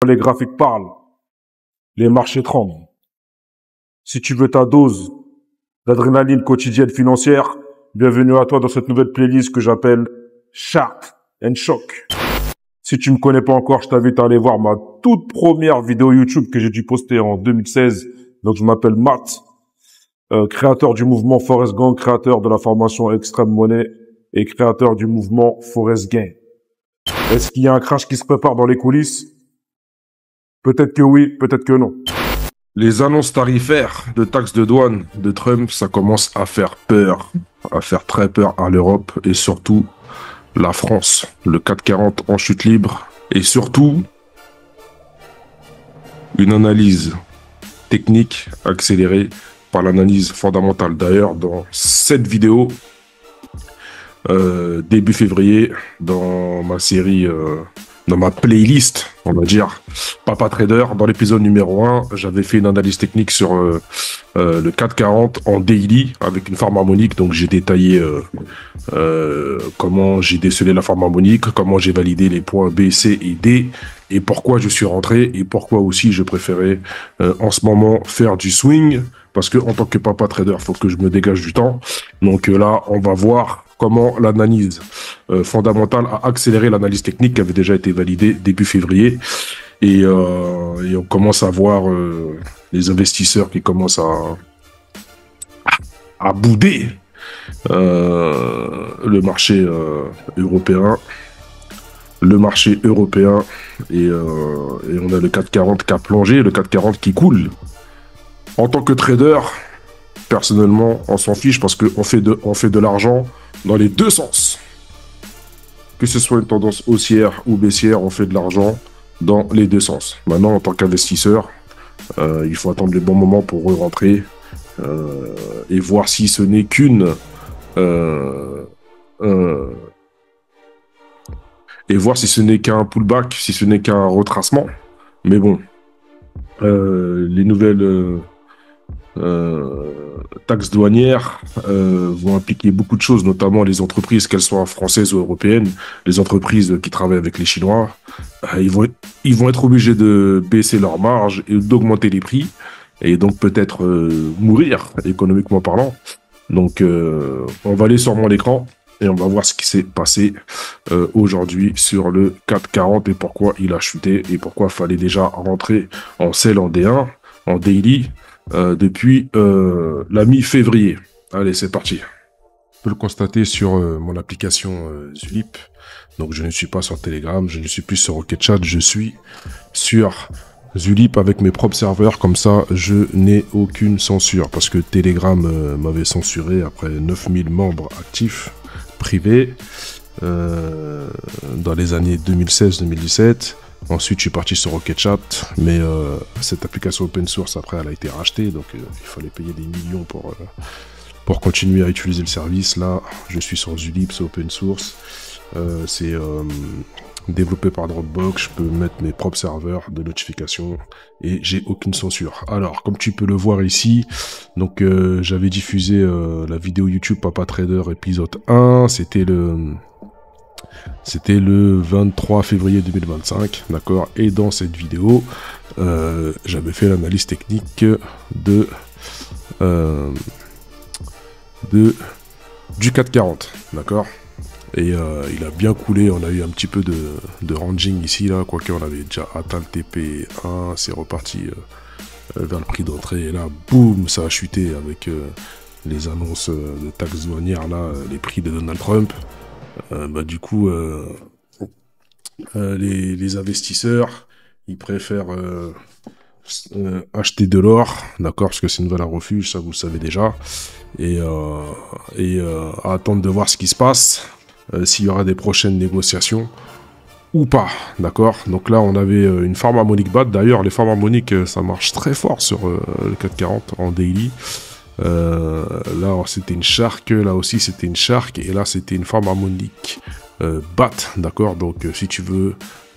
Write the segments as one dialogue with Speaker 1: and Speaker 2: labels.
Speaker 1: Les graphiques parlent, les marchés tremblent. Si tu veux ta dose d'adrénaline quotidienne financière, bienvenue à toi dans cette nouvelle playlist que j'appelle Sharp and Shock. Si tu me connais pas encore, je t'invite à aller voir ma toute première vidéo YouTube que j'ai dû poster en 2016. Donc je m'appelle Matt, créateur du mouvement Forest Gang, créateur de la formation Extreme Money et créateur du mouvement Forest Gang. Est-ce qu'il y a un crash qui se prépare dans les coulisses? Peut-être que oui, peut-être que non.
Speaker 2: Les annonces tarifaires de taxes de douane de Trump, ça commence à faire peur, à faire très peur à l'Europe et surtout la France. Le 440 en chute libre et surtout une analyse technique accélérée par l'analyse fondamentale. D'ailleurs, dans cette vidéo, début février, dans ma série, dans ma playlist, on va dire, Papa Trader, dans l'épisode numéro 1, j'avais fait une analyse technique sur le 440 en daily avec une forme harmonique. Donc j'ai détaillé comment j'ai décelé la forme harmonique, comment j'ai validé les points B, C et D, et pourquoi je suis rentré, et pourquoi aussi je préférais en ce moment faire du swing, parce que en tant que Papa Trader, il faut que je me dégage du temps. Donc là, on va voir comment l'analyse fondamentale a accéléré l'analyse technique qui avait déjà été validée début février. Et on commence à voir les investisseurs qui commencent à bouder le marché européen. Le marché européen et on a le 440 qui a plongé, le 440 qui coule. En tant que trader, personnellement, on s'en fiche parce qu'on fait de l'argent dans les deux sens. Que ce soit une tendance haussière ou baissière, on fait de l'argent dans les deux sens. Maintenant, en tant qu'investisseur, il faut attendre les bons moments pour rentrer et voir si ce n'est qu'une et voir si ce n'est qu'un pullback, si ce n'est qu'un retracement. Mais bon, les nouvelles taxes douanières vont impliquer beaucoup de choses, notamment les entreprises, qu'elles soient françaises ou européennes, les entreprises qui travaillent avec les Chinois, ils vont être obligés de baisser leurs marges et d'augmenter les prix, et donc peut-être mourir, économiquement parlant. Donc on va aller sur mon écran et on va voir ce qui s'est passé aujourd'hui sur le 440 et pourquoi il a chuté et pourquoi il fallait déjà rentrer en sell en D1, en daily, depuis la mi-février. Allez, c'est parti. Je peux le constater sur mon application Zulip. Donc, je ne suis pas sur Telegram, je ne suis plus sur Rocketchat, je suis sur Zulip avec mes propres serveurs. Comme ça, je n'ai aucune censure parce que Telegram m'avait censuré après 9000 membres actifs privés dans les années 2016-2017. Ensuite, je suis parti sur Rocketchat, mais cette application open source, après, elle a été rachetée, donc il fallait payer des millions pour continuer à utiliser le service. Là, je suis sur Zulip, c'est open source, c'est développé par Dropbox, je peux mettre mes propres serveurs de notification et j'ai aucune censure. Alors, comme tu peux le voir ici, donc j'avais diffusé la vidéo YouTube Papa Trader épisode 1, c'était le 23 février 2025, d'accord. Et dans cette vidéo, j'avais fait l'analyse technique du 440, d'accord. Et il a bien coulé, on a eu un petit peu de ranging ici, là, quoique on avait déjà atteint le TP1, c'est reparti vers le prix d'entrée, et là, boum, ça a chuté avec les annonces de taxes douanières, là, les prix de Donald Trump. Du coup, les investisseurs, ils préfèrent acheter de l'or, d'accord, parce que c'est une valeur refuge, ça vous le savez déjà, et attendre de voir ce qui se passe, s'il y aura des prochaines négociations ou pas, d'accord. Donc là, on avait une forme harmonique batte. D'ailleurs, les formes harmoniques, ça marche très fort sur le 440 en daily. Là c'était une shark, là aussi c'était une shark, et là c'était une forme harmonique bat, d'accord. Donc si tu veux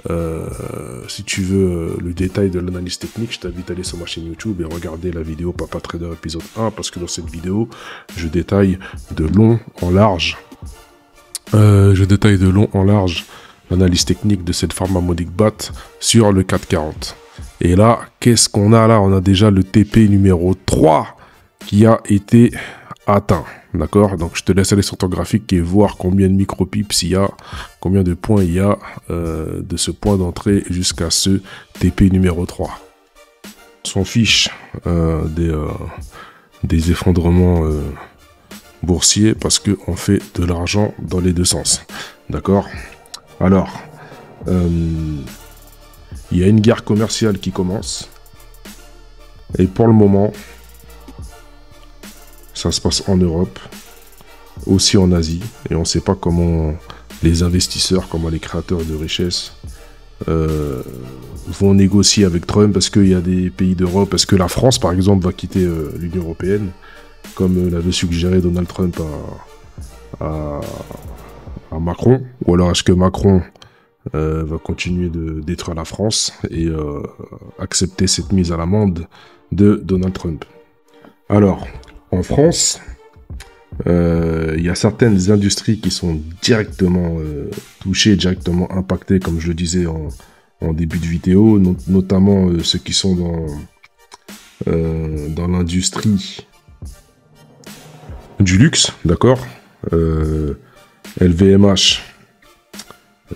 Speaker 2: le détail de l'analyse technique, je t'invite à aller sur ma chaîne YouTube et regarder la vidéo Papa Trader épisode 1, parce que dans cette vidéo je détaille de long en large l'analyse technique de cette forme harmonique BAT sur le 440. Et là, qu'est-ce qu'on a là? On a déjà le TP numéro 3 qui a été atteint. D'accord? Donc je te laisse aller sur ton graphique et voir combien de micropips il y a, combien de points il y a de ce point d'entrée jusqu'à ce TP numéro 3. On s'en fiche des effondrements boursiers parce qu'on fait de l'argent dans les deux sens. D'accord? Alors, il y a une guerre commerciale qui commence. Et pour le moment, ça se passe en Europe, aussi en Asie. Et on ne sait pas comment les investisseurs, comment les créateurs de richesses vont négocier avec Trump. Est-ce qu'il y a des pays d'Europe? Est-ce que la France, par exemple, va quitter l'Union européenne, comme l'avait suggéré Donald Trump à Macron? Ou alors est-ce que Macron va continuer de détruire la France et accepter cette mise à l'amende de Donald Trump? Alors, en France, il y a certaines industries qui sont directement touchées, directement impactées, comme je le disais en début de vidéo, notamment ceux qui sont dans l'industrie du luxe, d'accord? LVMH,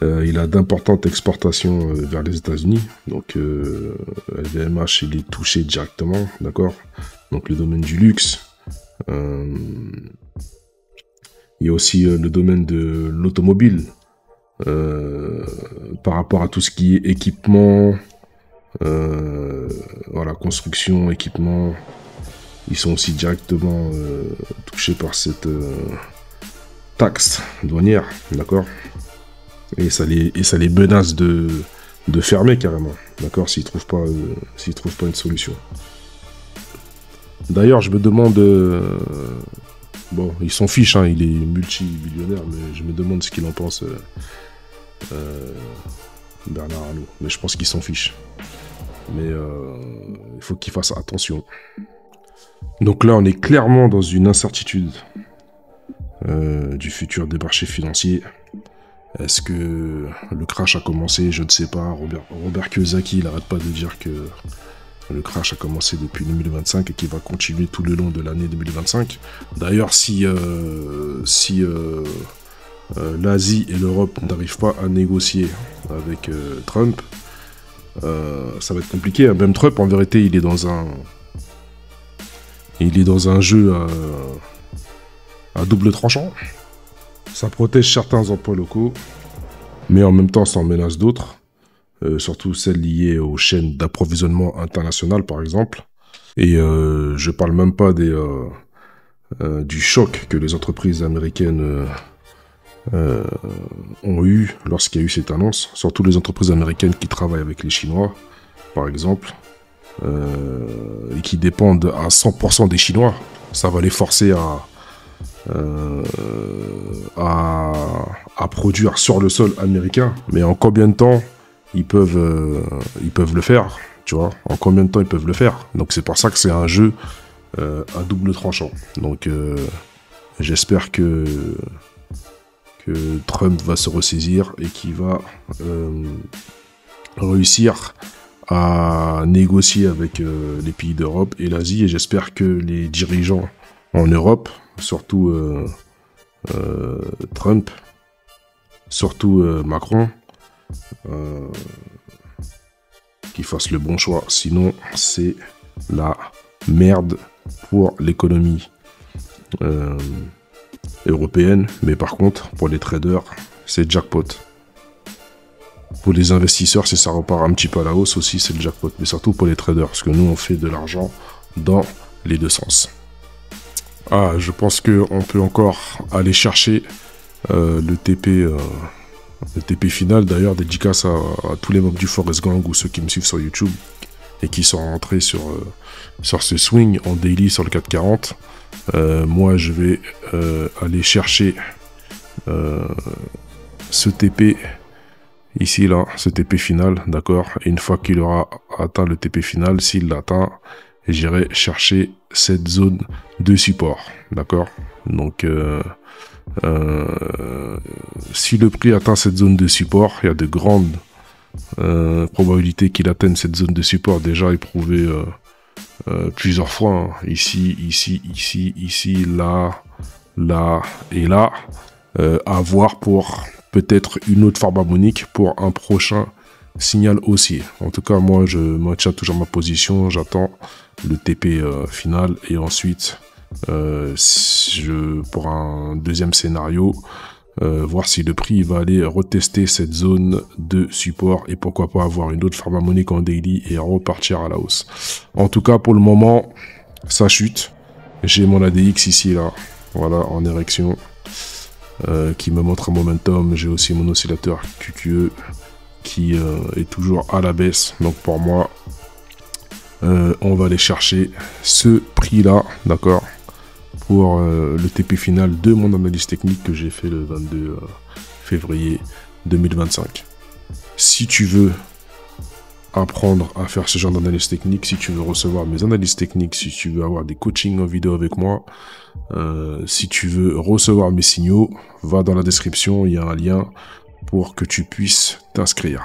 Speaker 2: il a d'importantes exportations vers les États-Unis, donc LVMH il est touché directement, d'accord? Donc le domaine du luxe. Il y a aussi le domaine de l'automobile, par rapport à tout ce qui est équipement, voilà, construction, équipement. Ils sont aussi directement touchés par cette taxe douanière, d'accord? Et ça les menace de fermer carrément, d'accord, s'ils trouvent pas une solution. D'ailleurs, je me demande, bon, ils s'en fichent, hein, il est multi-millionnaire, mais je me demande ce qu'il en pense, Bernard Arnault. Mais je pense qu'il s'en fiche. Mais il faut qu'il fasse attention. Donc là, on est clairement dans une incertitude du futur des marchés financiers. Est-ce que le crash a commencé? Je ne sais pas. Robert Kiyosaki, il n'arrête pas de dire que le crash a commencé depuis 2025 et qu'il va continuer tout le long de l'année 2025. D'ailleurs, si l'Asie et l'Europe n'arrivent pas à négocier avec Trump, ça va être compliqué. Même Trump, en vérité, il est dans un jeu à double tranchant. Ça protège certains emplois locaux, mais en même temps, ça en menace d'autres. Surtout celles liées aux chaînes d'approvisionnement internationales, par exemple. Et je parle même pas du choc que les entreprises américaines ont eu lorsqu'il y a eu cette annonce. Surtout les entreprises américaines qui travaillent avec les Chinois, par exemple, et qui dépendent à 100% des Chinois. Ça va les forcer à produire sur le sol américain. Mais en combien de temps ils peuvent le faire, tu vois? En combien de temps ils peuvent le faire? Donc c'est pour ça que c'est un jeu à double tranchant. Donc j'espère que Trump va se ressaisir et qu'il va réussir à négocier avec les pays d'Europe et l'Asie. Et j'espère que les dirigeants en Europe, surtout Trump, surtout Macron, qu'ils fassent le bon choix. Sinon, c'est la merde pour l'économie européenne. Mais par contre, pour les traders, c'est jackpot. Pour les investisseurs, si ça repart un petit peu à la hausse aussi, c'est le jackpot. Mais surtout pour les traders, parce que nous, on fait de l'argent dans les deux sens. Ah, je pense qu'on peut encore aller chercher le TP final. D'ailleurs, dédicace à tous les membres du Forest Gang ou ceux qui me suivent sur YouTube et qui sont rentrés sur ce swing en daily sur le 440. Moi, je vais aller chercher ce TP ici, là, ce TP final, d'accord. Et une fois qu'il aura atteint le TP final, s'il l'atteint, et j'irai chercher cette zone de support, d'accord? Donc, si le prix atteint cette zone de support, il y a de grandes probabilités qu'il atteigne cette zone de support déjà éprouvée plusieurs fois, hein. Ici, ici, là, là et là, à voir pour peut-être une autre forme harmonique pour un prochain signal haussier. En tout cas, moi, je maintiens toujours ma position, j'attends le TP final et ensuite, pour un deuxième scénario, voir si le prix va aller retester cette zone de support et pourquoi pas avoir une autre forme harmonique en daily et repartir à la hausse. En tout cas, pour le moment, ça chute. J'ai mon ADX ici, là, voilà, en érection, qui me montre un momentum. J'ai aussi mon oscillateur QQE qui est toujours à la baisse. Donc pour moi, on va aller chercher ce prix-là, d'accord, pour le TP final de mon analyse technique que j'ai fait le 22 février 2025. Si tu veux apprendre à faire ce genre d'analyse technique, si tu veux recevoir mes analyses techniques, si tu veux avoir des coachings en vidéo avec moi, si tu veux recevoir mes signaux, va dans la description, il y a un lien pour que tu puisses t'inscrire.